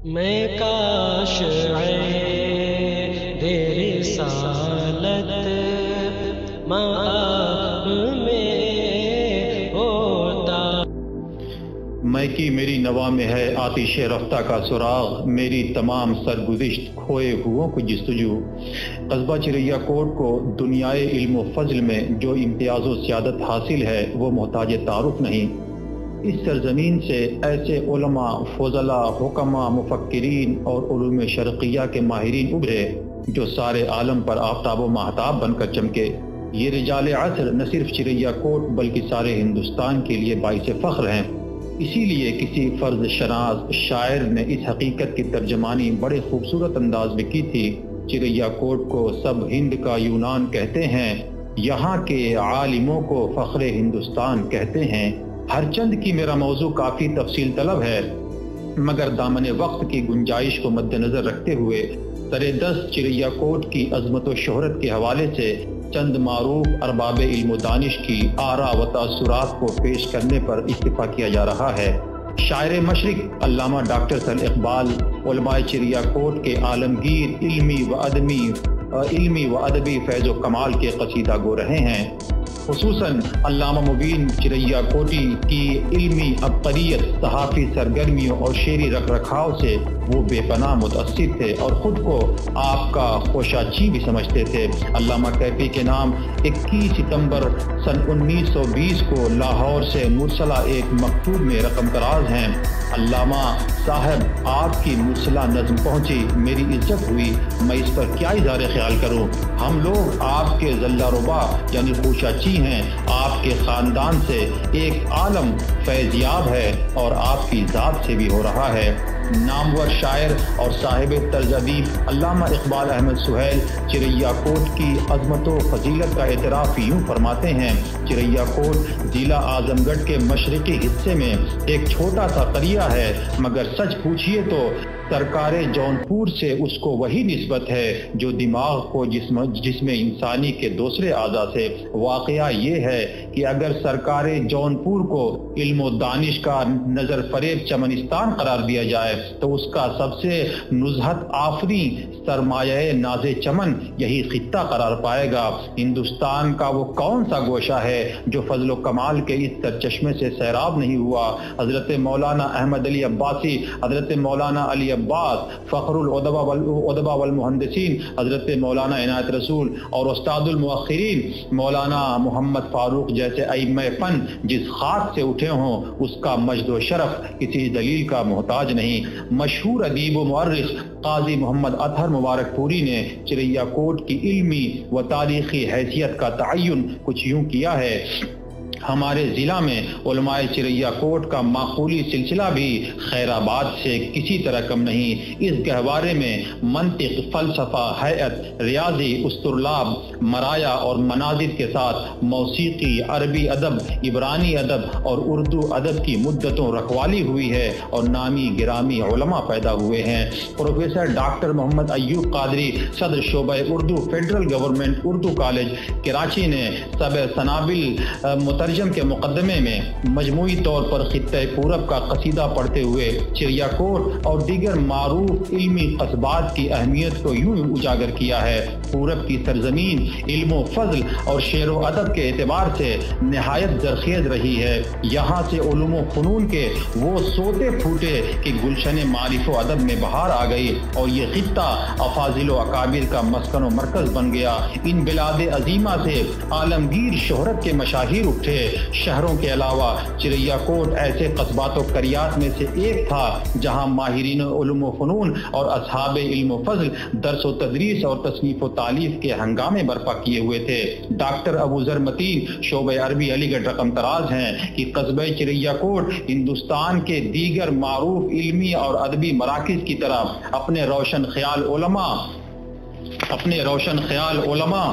میں کاش دے رسالت مآب میں ہوتا۔ میں کی میری نوا میں ہے آتش رفتہ کا سراغ، میری تمام سرگزشت کھوئے ہوئوں کو جستجو۔ قصبہ چریا کوٹ کو دنیائے علم و فضل میں جو امتیاز و سیادت حاصل ہے وہ محتاج تعارف نہیں۔ اس سرزمین سے ایسے علماء، فضلاء، حکماء، مفکرین اور علوم شرقیہ کے ماہرین ابھرے جو سارے عالم پر آفتاب و ماہتاب بن کر چمکے۔ یہ رجال عصر نہ صرف چریا کوٹ بلکہ سارے ہندوستان کے لیے باعث فخر ہیں۔ اسی لیے کسی فرض شناس شاعر نے اس حقیقت کی ترجمانی بڑے خوبصورت انداز میں کی تھی۔ چریا کوٹ کو سب ہند کا یونان کہتے ہیں، یہاں کے عالموں کو فخر ہندوستان کہتے ہیں۔ ہر چند کی میرا موضوع کافی تفصیل طلب ہے، مگر دامن وقت کی گنجائش کو مد نظر رکھتے ہوئے سرے دست چریا کوٹ کی عظمت و شہرت کے حوالے سے چند معروف ارباب علم و دانش کی آراء و تاثرات کو پیش کرنے پر اکتفا کیا جا رہا ہے۔ شاعر مشرق علامہ ڈاکٹر سر اقبال علماء چریا کوٹ کے عالمگیر علمی و ادبی فیض و کمال کے قصیدہ گو رہے ہیں۔ خصوصاً علامہ مبین چریا کوٹی کی علمی عبقریت، صحافی سرگرمیوں اور شعری رکھ رکھاؤ سے وہ بے پناہ متاثر تھے اور خود کو آپ کا خوشاچی بھی سمجھتے تھے۔ علامہ کیفی کے نام 21 ستمبر سن 1920 کو لاہور سے مرسلہ ایک مکتوب میں رقم دراز ہیں۔ علامہ صاحب، آپ کی مرسلہ نظم پہنچی، میری عزت ہوئی، میں اس پر کیا اظہار خیال کروں۔ ہم لوگ آپ کے ذلہ ربا یعنی خوشاچی ہیں۔ آپ کے خاندان سے ایک عالم فیضیاب ہے اور آپ کی ذات سے بھی ہو رہا ہے۔ نامور شاعر اور صاحب طرز ادیب علامہ اقبال احمد سہیل چریا کوٹ کی عظمت و فضیلت کا اعتراف یوں فرماتے ہیں: چریا کوٹ ضلع اعظم گڑھ کے مشرقی حصے میں ایک چھوٹا سا قریہ ہے، مگر سچ پوچھیے تو سرکار جونپور سے اس کو وہی نسبت ہے جو دماغ کو جسم انسانی کے دوسرے اعضاء سے۔ واقعہ یہ ہے کہ اگر سرکار جونپور کو علم و دانش کا نظر فریب چمنستان قرار دیا جائے تو اس کا سب سے نزہت آفری سرمایہ ناز چمن یہی خطہ قرار پائے گا۔ ہندوستان کا وہ کون سا گوشہ ہے جو فضل و کمال کے اس سرچشمے سے سیراب نہیں ہوا؟ حضرت مولانا احمد علی عباسی، حضرت مولانا علی عباس فخر الادباء والمحدثین، حضرت مولانا عنایت رسول اور استاد المؤخرین مولانا محمد فاروق جیسے ائمہ فن جس خاک سے اٹھے ہوں اس کا مجد و شرف کسی دلیل کا محتاج نہیں۔ مشہور ادیب و مورخ قاضی محمد اطہر مبارک پوری نے چریا کوٹ کی علمی و تاریخی حیثیت کا تعین کچھ یوں کیا ہے: ہمارے ضلع میں علماء چریا کوٹ کا معقولی سلسلہ بھی خیر آباد سے کسی طرح کم نہیں۔ اس گہوارے میں منطق، فلسفہ، ہیئت، ریاضی، اسطرلاب، مرایا اور مناظر کے ساتھ موسیقی، عربی ادب، عبرانی ادب اور اردو ادب کی مدتوں رکھوالی ہوئی ہے اور نامی گرامی علماء پیدا ہوئے ہیں۔ پروفیسر ڈاکٹر محمد ایوب قادری صدر شعبہ Urdu federal government Urdu college Karachi نے سب سنابل مترجم کے مقدمے میں مجموعی طور پر خطہ پورب کا قصیدہ پڑھتے ہوئے چریا کوٹ اور دیگر معروف علمی قصبات کی اہمیت کو یوں اجاگر کیا ہے: پورب کی سرزمین علم و فضل اور شعر و ادب کے اعتبار سے نہایت زرخیز رہی ہے۔ یہاں سے علوم و فنون کے وہ سوتے پھوٹے کہ گلشن معرف و ادب میں بہار آ گئی اور یہ خطہ افاضل و اکابر کا مسکن و مرکز بن گیا۔ ان بلاد عظیمہ سے عالمگیر شہرت کے مشاہیر اٹھے۔ شہروں کے علاوہ چریا کوٹ ایسے قصبات و قریات میں سے ایک تھا جہاں ماہرین علوم و فنون اور اصحاب علم و فضل درس و تدریس اور تصنیف و تالیف کے ہنگامے برپا کیے ہوئے تھے۔ ڈاکٹر ابو ذر متین شعبہ عربی علی گڑھ رقم دراز ہیں کہ قصبہ چریا کوٹ ہندوستان کے دیگر معروف علمی اور ادبی مراکز کی طرح اپنے روشن خیال علماء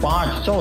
500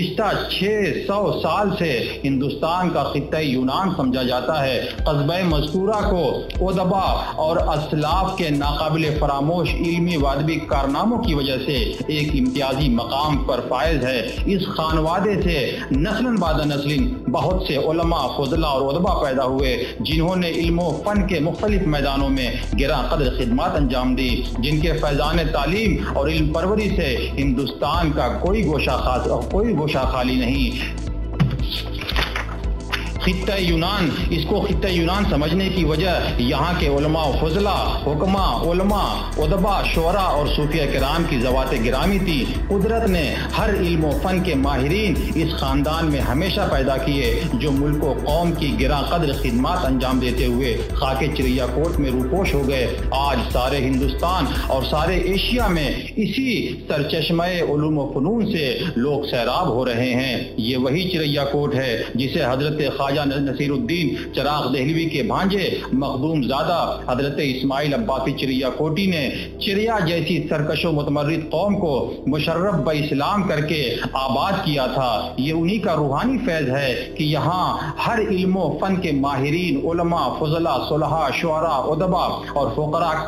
گزشتہ 600 سال سے ہندوستان کا خطہ یونان سمجھا جاتا ہے۔ قصبہ مذکورہ کو ادبا اور اسلاف کے ناقابل فراموش علمی و ادبی کارناموں کی وجہ سے ایک امتیازی مقام پر فائز ہے۔ اس خانوادے سے نسل بعد نسل بہت سے علماء، فضلاء اور ادبا پیدا ہوئے جنہوں نے علم و فن کے مختلف میدانوں میں گراں قدر خدمات انجام دی، جن کے فیضان تعلیم اور علم پروری سے ہندوستان کا کوئی گوشہ خالی نہیں۔ خطہ یونان، اس کو خطہ یونان سمجھنے کی وجہ یہاں کے علماء و فضلاء، حکماء، علماء، ادبا، شعراء اور صوفیہ کرام کی ذوات گرامی تھی۔ قدرت نے ہر علم و فن کے ماہرین اس خاندان میں ہمیشہ پیدا کیے جو ملک و قوم کی گراں قدر خدمات انجام دیتے ہوئے خاک چریا کوٹ میں روپوش ہو گئے۔ آج سارے ہندوستان اور سارے ایشیا میں اسی سرچشمہ علوم و فنون سے لوگ سیراب ہو رہے ہیں۔ یہ وہی چریا کوٹ ہے جسے حضرت خواجہ نصیر الدین چراغ دہلوی کے بھانجے مخدوم زادہ حضرت اسماعیل عباسی چریا کوٹی نے چریا جیسی سرکش و متمرد قوم کو مشرف باسلام کر کے آباد کیا تھا۔ یہ انہی کا روحانی فیض ہے کہ یہاں ہر علم و فن کے ماہرین، علماء، فضلاء، صلحاء، شعراء، ادبا اور فقراء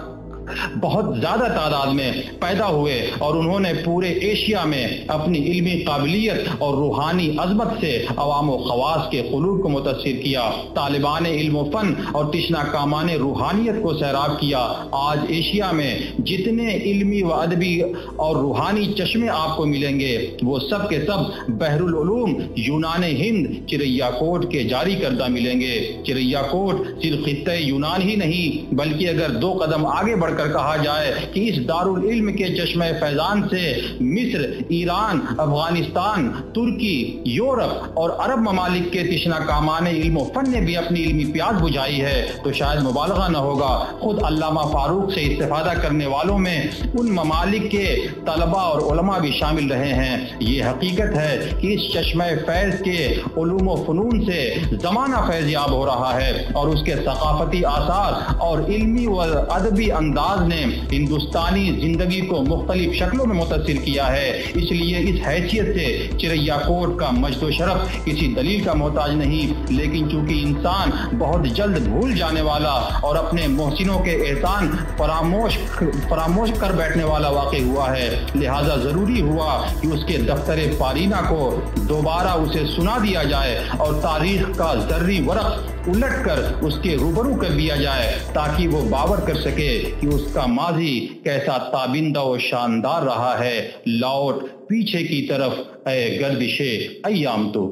بہت زیادہ تعداد میں پیدا ہوئے اور انہوں نے پورے ایشیا میں اپنی علمی قابلیت اور روحانی عظمت سے عوام و خواص کے قلوب کو متاثر کیا، طالبان علم و فن اور تشنا کامان روحانیت کو سیراب کیا۔ آج ایشیا میں جتنے علمی و ادبی اور روحانی چشمے آپ کو ملیں گے وہ سب کے سب بحر العلوم یونان ہند چریا کوٹ کے جاری کردہ ملیں گے۔ چریا کوٹ صرف خطہ یونان ہی نہیں بلکہ اگر 2 قدم آگے بڑھ کر کہا جائے کہ اس دارالعلم کے چشمہ فیضان سے مصر، ایران، افغانستان، ترکی، یورپ اور عرب ممالک کے تشنا کامان علم و فن نے بھی اپنی علمی پیاس بجھائی ہے تو شاید مبالغہ نہ ہوگا۔ خود علامہ فاروق سے استفادہ کرنے والوں میں ان ممالک کے طلباء اور علماء بھی شامل رہے ہیں۔ یہ حقیقت ہے کہ اس چشمہ فیض کے علوم و فنون سے زمانہ فیض یاب ہو رہا ہے اور اس کے ثقافتی آثار اور علمی و ادبی انداز نے ہندوستانی زندگی کو مختلف شکلوں میں متاثر کیا ہے۔ اس لیے اس حیثیت سے چریا کوٹ کا مجد و شرف کسی دلیل کا محتاج نہیں، لیکن چونکہ انسان بہت جلد بھول جانے والا اور اپنے محسنوں کے احسان فراموش کر بیٹھنے والا واقع ہوا ہے، لہذا ضروری ہوا کہ اس کے دفتر پارینہ کو دوبارہ اسے سنا دیا جائے اور تاریخ کا ذری ورق الٹ کر اس کے روبرو کر دیا جائے تاکہ وہ باور کر سکے کہ اس کا ماضی کیسا تابندہ و شاندار رہا ہے۔ لوٹ پیچھے کی طرف اے گردش ایام تو